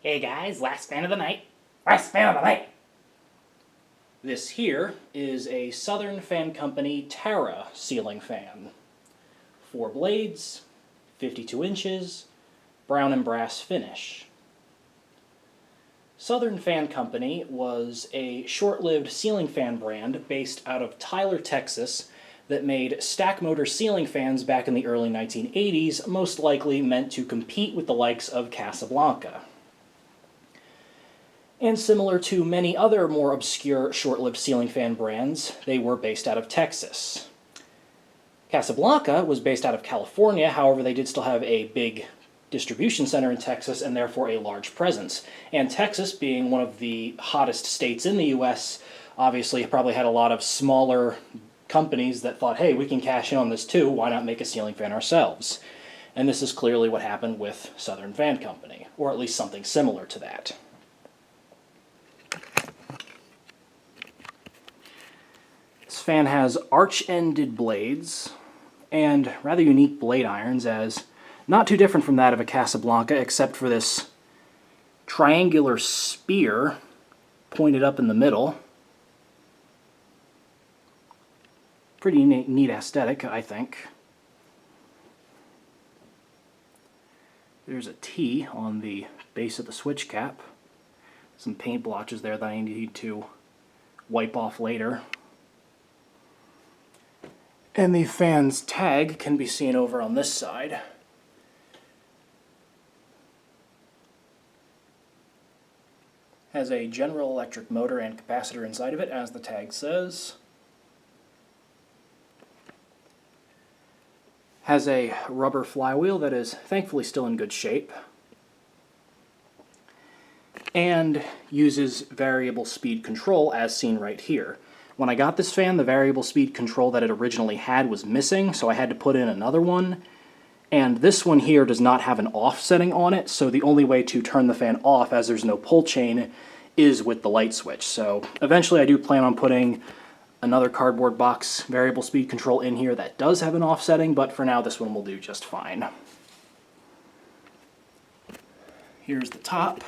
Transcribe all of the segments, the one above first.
Hey guys, last fan of the night. Last fan of the night! This here is a Southern Fan Company Tara ceiling fan. 4 blades, 52 inches, brown and brass finish. Southern Fan Company was a short-lived ceiling fan brand based out of Tyler, Texas, that made stack motor ceiling fans back in the early 1980s, most likely meant to compete with the likes of Casablanca. And similar to many other more obscure short-lived ceiling fan brands, they were based out of Texas. Casablanca was based out of California, however they did still have a big distribution center in Texas and therefore a large presence. And Texas, being one of the hottest states in the US, obviously probably had a lot of smaller companies that thought, hey, we can cash in on this too, why not make a ceiling fan ourselves? And this is clearly what happened with Southern Fan Company, or at least something similar to that. This fan has arch-ended blades and rather unique blade irons, as not too different from that of a Casablanca, except for this triangular spear pointed up in the middle. Pretty neat aesthetic, I think. There's a T on the base of the switch cap. Some paint blotches there that I need to wipe off later. And the fan's tag can be seen over on this side. Has a General Electric motor and capacitor inside of it, as the tag says. Has a rubber flywheel that is thankfully still in good shape. And uses variable speed control, as seen right here. When I got this fan, the variable speed control that it originally had was missing, so I had to put in another one. And this one here does not have an off setting on it, so the only way to turn the fan off, as there's no pull chain, is with the light switch. So eventually I do plan on putting another cardboard box variable speed control in here that does have an off setting, but for now this one will do just fine. Here's the top.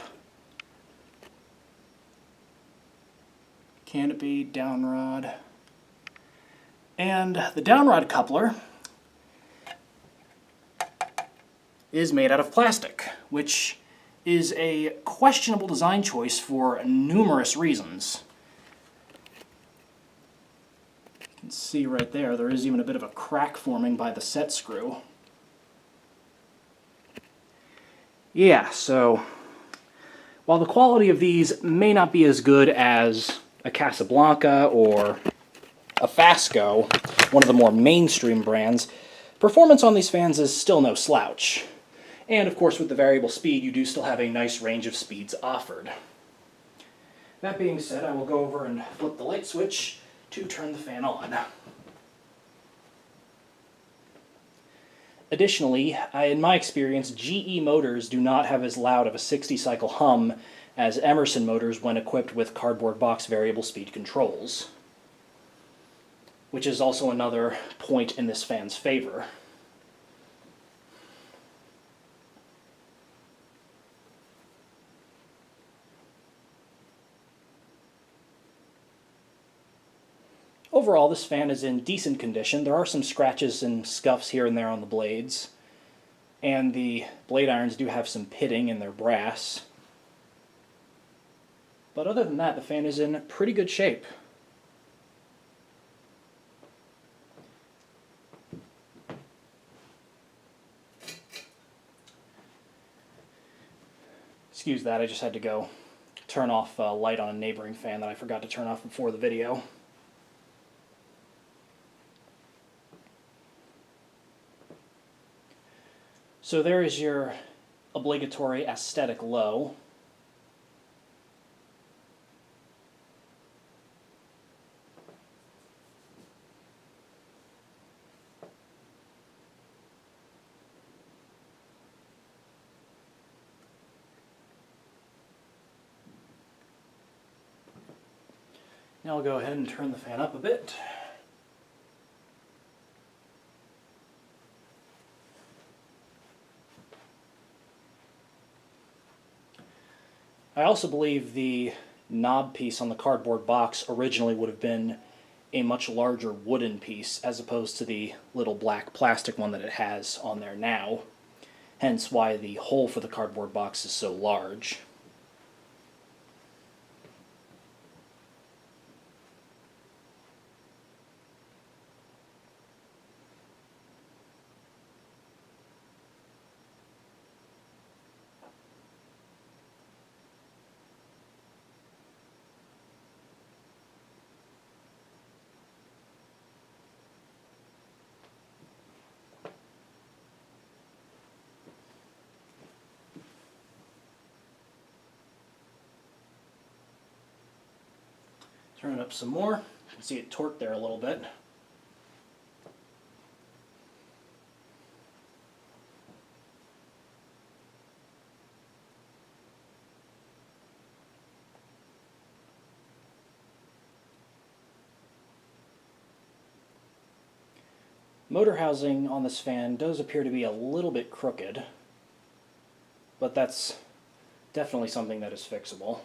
Canopy, downrod, and the downrod coupler is made out of plastic, which is a questionable design choice for numerous reasons. You can see right there is even a bit of a crack forming by the set screw. Yeah, so while the quality of these may not be as good as a Casablanca or a Fasco, one of the more mainstream brands, performance on these fans is still no slouch. And of course with the variable speed you do still have a nice range of speeds offered. That being said, I will go over and flip the light switch to turn the fan on. Additionally, in my experience, GE motors do not have as loud of a 60-cycle hum as Emerson motors when equipped with cardboard box variable speed controls, which is also another point in this fan's favor. Overall, this fan is in decent condition. There are some scratches and scuffs here and there on the blades, and the blade irons do have some pitting in their brass. But other than that, the fan is in pretty good shape. Excuse that, I just had to go turn off a light on a neighboring fan that I forgot to turn off before the video. So there is your obligatory aesthetic low. Now I'll go ahead and turn the fan up a bit. I also believe the knob piece on the cardboard box originally would have been a much larger wooden piece as opposed to the little black plastic one that it has on there now. Hence why the hole for the cardboard box is so large. Turn it up some more. You can see it torqued there a little bit. Motor housing on this fan does appear to be a little bit crooked, but that's definitely something that is fixable.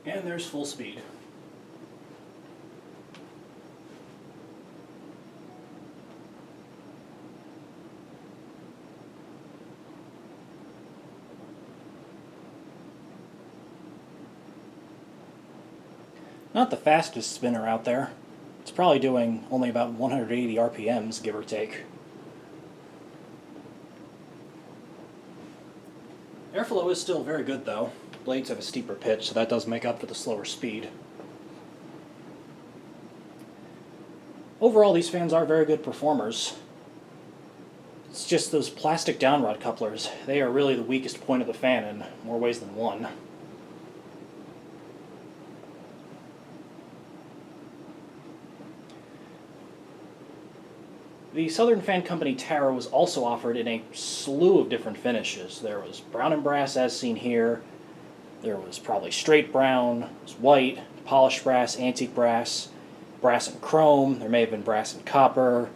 And there's full speed. Not the fastest spinner out there. It's probably doing only about 180 RPMs, give or take. Airflow is still very good though. Blades have a steeper pitch, so that does make up for the slower speed. Overall, these fans are very good performers. It's just those plastic downrod couplers. They are really the weakest point of the fan in more ways than one. The Southern Fan Company Tara was also offered in a slew of different finishes. There was brown and brass as seen here. There was probably straight brown, there was white, polished brass, antique brass, brass and chrome. There may have been brass and copper.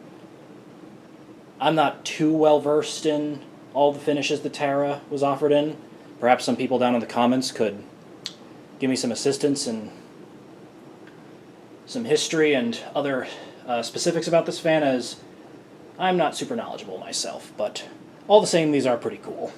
I'm not too well versed in all the finishes the Tara was offered in. Perhaps some people down in the comments could give me some assistance and some history and other specifics about this fan, as I'm not super knowledgeable myself, but all the same, these are pretty cool.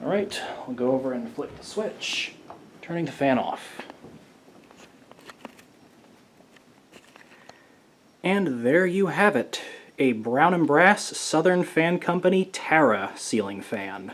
Alright, we'll go over and flip the switch, turning the fan off. And there you have it, a Brown and Brass Southern Fan Company Tara ceiling fan.